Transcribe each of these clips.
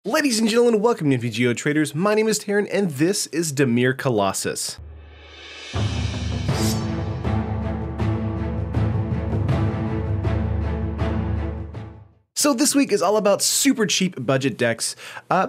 Ladies and gentlemen, welcome to MTG Traders. My name is Taryn, and this is Dimir Colossus. So this week is all about super cheap budget decks,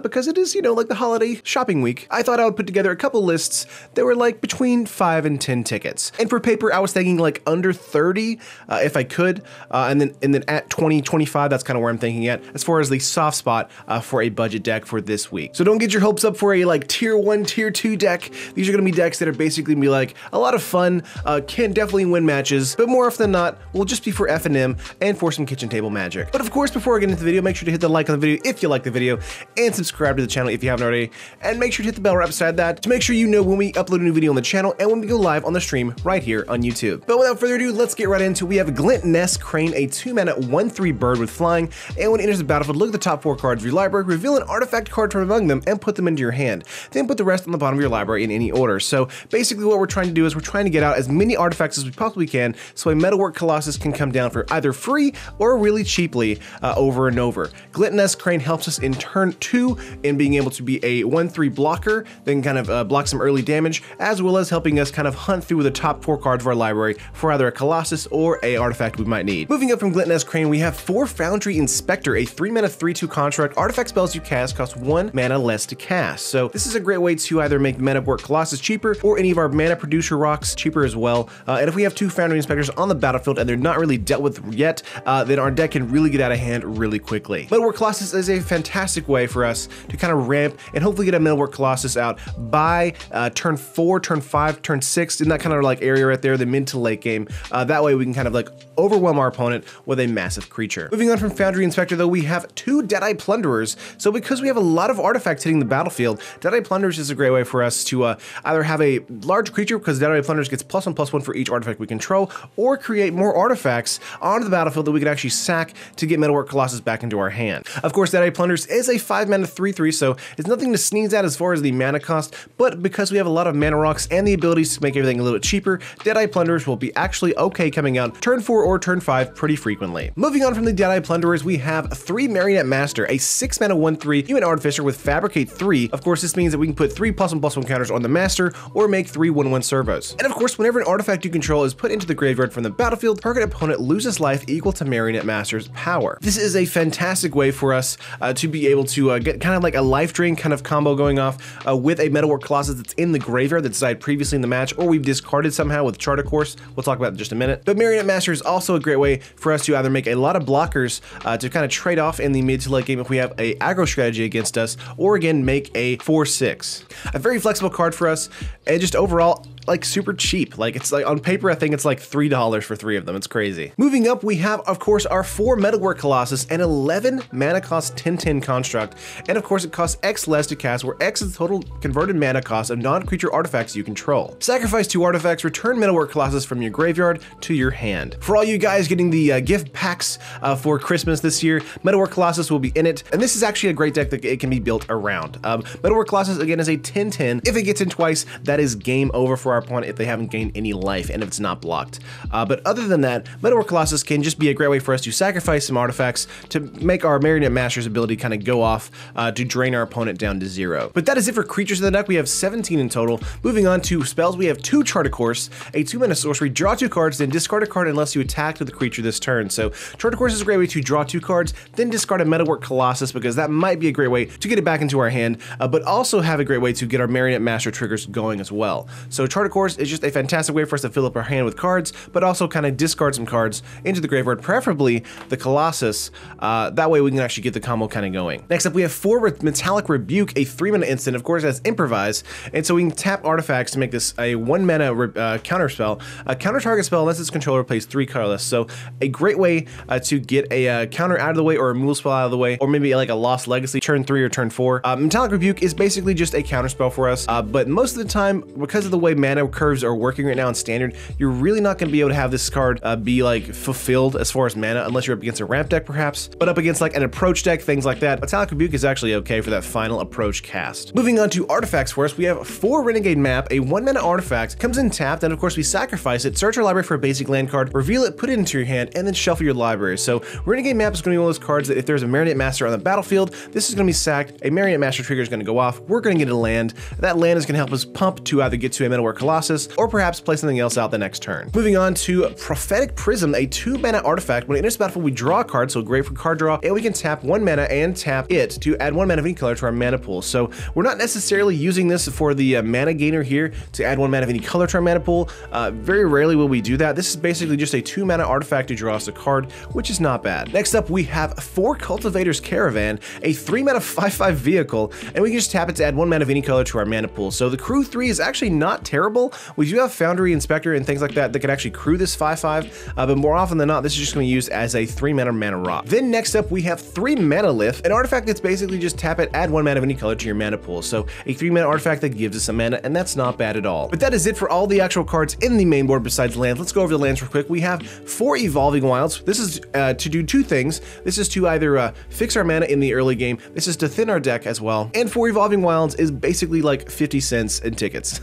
because it is, like the holiday shopping week. I thought I would put together a couple lists that were like between 5 and 10 tickets. And for paper, I was thinking like under 30, if I could, and then at 20, 25, that's kind of where I'm thinking at, as far as the soft spot for a budget deck for this week. So don't get your hopes up for a like tier 1, tier 2 deck. These are gonna be decks that are basically gonna be like a lot of fun, can definitely win matches, but more often than not, will just be for F&M and for some kitchen table magic. But of course, before I get into the video, make sure to hit the like on the video if you like the video, and subscribe to the channel if you haven't already, and make sure to hit the bell right beside that to make sure you know when we upload a new video on the channel and when we go live on the stream right here on YouTube. But without further ado, let's get right into it. We have Glint Nest Crane, a 2-mana 1/3 bird with flying, and when it enters the battlefield, look at the top 4 cards of your library, reveal an artifact card from among them, and put them into your hand. Then put the rest on the bottom of your library in any order. So basically what we're trying to do is we're trying to get out as many artifacts as we possibly can so a Metalwork Colossus can come down for either free or really cheaply over and over. Glint Nest Crane helps us in turn 2 in being able to be a 1/3 blocker, then kind of block some early damage, as well as helping us kind of hunt through the top 4 cards of our library for either a Colossus or a artifact we might need. Moving up from Glint Nest Crane, we have 4 Foundry Inspector, a 3-mana 3/2 construct. Artifact spells you cast cost 1 mana less to cast. So this is a great way to either make Metalwork Colossus cheaper or any of our mana producer rocks cheaper as well. And if we have 2 Foundry Inspectors on the battlefield and they're not really dealt with yet, then our deck can really get out of hand really quickly. Metalwork Colossus is a fantastic way for us to kind of ramp and hopefully get a Metalwork Colossus out by turn 4, turn 5, turn 6, in that kind of like area right there, the mid to late game. That way we can kind of like overwhelm our opponent with a massive creature. Moving on from Foundry Inspector though, we have 2 Deadeye Plunderers. So because we have a lot of artifacts hitting the battlefield, Deadeye Plunderers is a great way for us to either have a large creature, because Deadeye Plunderers gets +1/+1 for each artifact we control, or create more artifacts onto the battlefield that we can actually sack to get Metalwork Colossus back into our hand. Of course, Deadeye Plunderers is a 5-mana 3/3, so it's nothing to sneeze at as far as the mana cost, but because we have a lot of mana rocks and the abilities to make everything a little bit cheaper, Deadeye Plunderers will be actually okay coming out turn 4 or turn 5 pretty frequently. Moving on from the Deadeye Plunderers, we have 3 Marionette Master, a 6-mana 1/3 human artificer with Fabricate 3. Of course, this means that we can put 3 +1/+1 counters on the Master or make 3 1/1 servos. And of course, whenever an artifact you control is put into the graveyard from the battlefield, target opponent loses life equal to Marionette Master's power. This is a fantastic way for us to be able to get kind of like a life drain kind of combo going off with a Metalwork Colossus that's in the graveyard that died previously in the match, or we've discarded somehow with Charter Course. We'll talk about it in just a minute. But Marionette Master is also a great way for us to either make a lot of blockers to kind of trade off in the mid to late game if we have a aggro strategy against us, or again make a 4/6. A very flexible card for us, and just overall like super cheap. Like it's like on paper, I think it's like $3 for 3 of them. It's crazy. Moving up, we have of course our 4 Metalwork Colossus, an 11 mana cost 10/10 construct, and of course it costs X less to cast, where X is the total converted mana cost of non-creature artifacts you control. Sacrifice 2 artifacts, return Metalwork Colossus from your graveyard to your hand. For all you guys getting the gift packs for Christmas this year, Metalwork Colossus will be in it, and this is actually a great deck that it can be built around. Metalwork Colossus again is a 10/10. If it gets in twice, that is game over for our opponent if they haven't gained any life and if it's not blocked. But other than that, Metalwork Colossus can just be a great way for us to sacrifice some artifacts to make our Marionette Master's ability kind of go off to drain our opponent down to 0. But that is it for creatures in the deck. We have 17 in total. Moving on to spells, we have 2 Charter Course, a 2-mana sorcery, draw 2 cards, then discard a card unless you attack with the creature this turn. So Charter Course is a great way to draw 2 cards, then discard a Metalwork Colossus, because that might be a great way to get it back into our hand, but also have a great way to get our Marionette Master triggers going as well. So Charter Course is just a fantastic way for us to fill up our hand with cards, but also kind of discard some cards into the graveyard, preferably the Colossus. That way we can actually get the combo kind of going. Next up, we have 4 Metallic Rebuke, a 3-mana instant. Of course, that's improvise, and so we can tap artifacts to make this a 1-mana counter spell. A counter target spell unless its controller plays 3 colorless. So a great way to get a counter out of the way, or a removal spell out of the way, or maybe like a Lost Legacy turn 3 or turn 4. Metallic Rebuke is basically just a counter spell for us, but most of the time, because of the way mana mana curves are working right now in Standard, you're really not going to be able to have this card be like fulfilled as far as mana unless you're up against a ramp deck perhaps, but up against like an approach deck, things like that, Metallic Rebuke is actually okay for that final approach cast. Moving on to artifacts for us, we have 4 Renegade Map, a 1 mana artifact, comes in tapped, and of course we sacrifice it, search our library for a basic land card, reveal it, put it into your hand, and then shuffle your library. So Renegade Map is going to be one of those cards that if there's a Marionette Master on the battlefield, this is going to be sacked, a Marionette Master trigger is going to go off, we're going to get a land, that land is going to help us pump to either get to a Metalwork Colossus or perhaps play something else out the next turn. Moving on to Prophetic Prism, a 2 mana artifact. When it enters the battlefield, we draw a card, so great for card draw, and we can tap 1 mana and tap it to add 1 mana of any color to our mana pool. So we're not necessarily using this for the mana gainer here to add 1 mana of any color to our mana pool. Very rarely will we do that. This is basically just a 2 mana artifact to draw us a card, which is not bad. Next up, we have 4 Cultivators Caravan, a 3 mana 5/5 vehicle, and we can just tap it to add 1 mana of any color to our mana pool. So the crew 3 is actually not terrible. We do have Foundry Inspector and things like that that can actually crew this 5/5, but more often than not, this is just going to be used as a 3 mana rock. Then next up, we have 3 Manalith, an artifact that's basically just tap it, add 1 mana of any color to your mana pool. So a 3 mana artifact that gives us a mana, and that's not bad at all. But that is it for all the actual cards in the main board besides lands. Let's go over the lands real quick. We have 4 Evolving Wilds. This is to do 2 things. This is to either fix our mana in the early game. This is to thin our deck as well. And 4 Evolving Wilds is basically like 50 cents in tickets.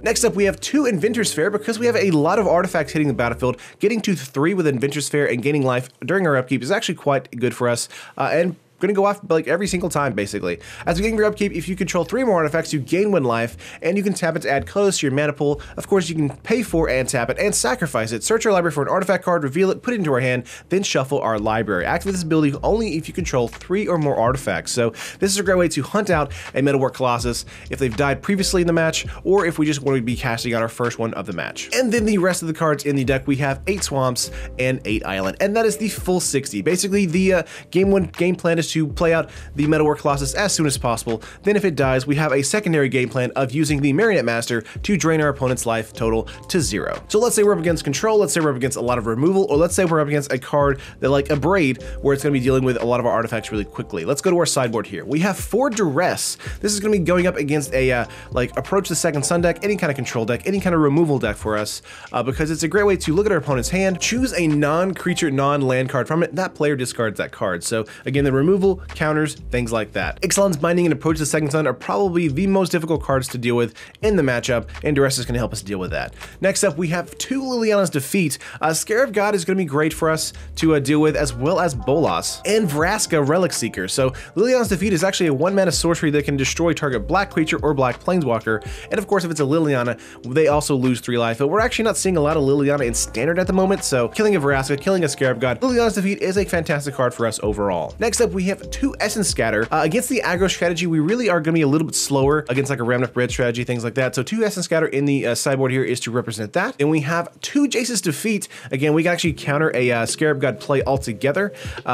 Next up, we have 2 Inventors Fair because we have a lot of artifacts hitting the battlefield. Getting to 3 with Inventors Fair and gaining life during our upkeep is actually quite good for us. And going to go off like every single time basically. As we gain your upkeep, if you control 3 more artifacts, you gain 1 life, and you can tap it to add colors to your mana pool. Of course, you can pay for and tap it and sacrifice it. Search our library for an artifact card, reveal it, put it into our hand, then shuffle our library. Activate this ability only if you control 3 or more artifacts. So this is a great way to hunt out a Metalwork Colossus if they've died previously in the match, or if we just want to be casting out our first one of the match. And then the rest of the cards in the deck, we have 8 Swamps and 8 Island, and that is the full 60. Basically, the game plan is to play out the Metalwork Colossus as soon as possible. Then if it dies, we have a secondary game plan of using the Marionette Master to drain our opponent's life total to 0. So let's say we're up against control, let's say we're up against a lot of removal, or let's say we're up against a card that like a Braid, where it's going to be dealing with a lot of our artifacts really quickly. Let's go to our sideboard here. We have 4 Duress. This is going to be going up against a like Approach the Second Sun deck, any kind of control deck, any kind of removal deck for us, because it's a great way to look at our opponent's hand, choose a non-creature, non-land card from it, that player discards that card. So again, the removal, counters, things like that. Ixalan's Binding and Approach the Second Sun are probably the most difficult cards to deal with in the matchup, and Duress is going to help us deal with that. Next up, we have 2 Liliana's Defeat. Scarab God is going to be great for us to deal with, as well as Bolas and Vraska Relic Seeker. So Liliana's Defeat is actually a 1 mana sorcery that can destroy target black creature or black planeswalker, and of course if it's a Liliana, they also lose 3 life, but we're actually not seeing a lot of Liliana in Standard at the moment, so killing a Vraska, killing a Scarab God, Liliana's Defeat is a fantastic card for us overall. Next up, we have 2 Essence Scatter. Against the aggro strategy, we really are going to be a little bit slower against like a Remnant Bread strategy, things like that. So 2 Essence Scatter in the sideboard here is to represent that. And we have 2 Jace's Defeat. Again, we can actually counter a Scarab God play altogether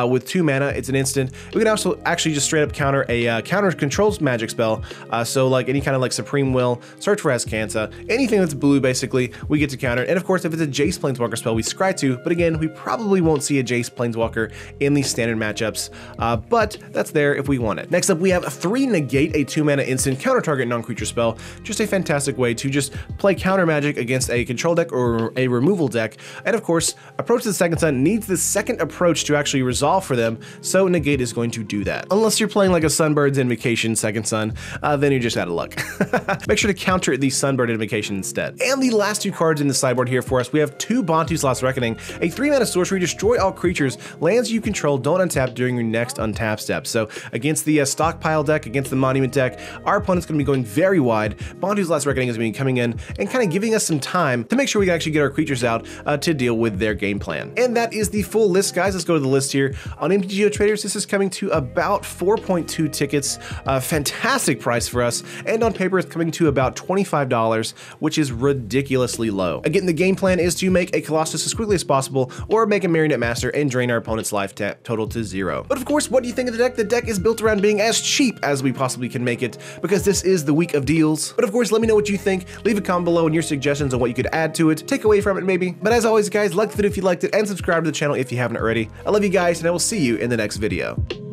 with 2 mana. It's an instant. We can also actually just straight up counter a counter controls magic spell. So like any kind of like Supreme Will, Search for Azcanta, anything that's blue basically, we get to counter. And of course, if it's a Jace Planeswalker spell, we scry to. But again, we probably won't see a Jace Planeswalker in these standard matchups, but that's there if we want it. Next up, we have 3 Negate, a 2 mana instant counter target non-creature spell. Just a fantastic way to just play counter magic against a control deck or a removal deck. And of course, Approach to the Second Sun needs the second approach to actually resolve for them, so Negate is going to do that. Unless you're playing like a Sunbird's Invocation Second Sun, then you're just out of luck. Make sure to counter the Sunbird Invocation instead. And the last 2 cards in the sideboard here for us, we have 2 Bounties Last Reckoning, a 3 mana sorcery, destroy all creatures, lands you control don't untap during your next untap step. So against the stockpile deck, against the monument deck, our opponent's going to be going very wide. Bounties Last Reckoning is going to be coming in and kind of giving us some time to make sure we can actually get our creatures out to deal with their game plan. And that is the full list, guys. Let's go to the list here. On MTG Traders, this is coming to about 4.2 tickets. Fantastic price for us. And on paper, it's coming to about $25, which is ridiculously low. Again, the game plan is to make a Colossus as quickly as possible, or make a Marionette Master and drain our opponent's life total to 0. But of course, what do you think of the deck? The deck is built around being as cheap as we possibly can make it, because this is the week of deals. But of course, let me know what you think. Leave a comment below and your suggestions on what you could add to it, take away from it maybe. But as always, guys, like the video if you liked it, and subscribe to the channel if you haven't already. I love you guys, and I will see you in the next video.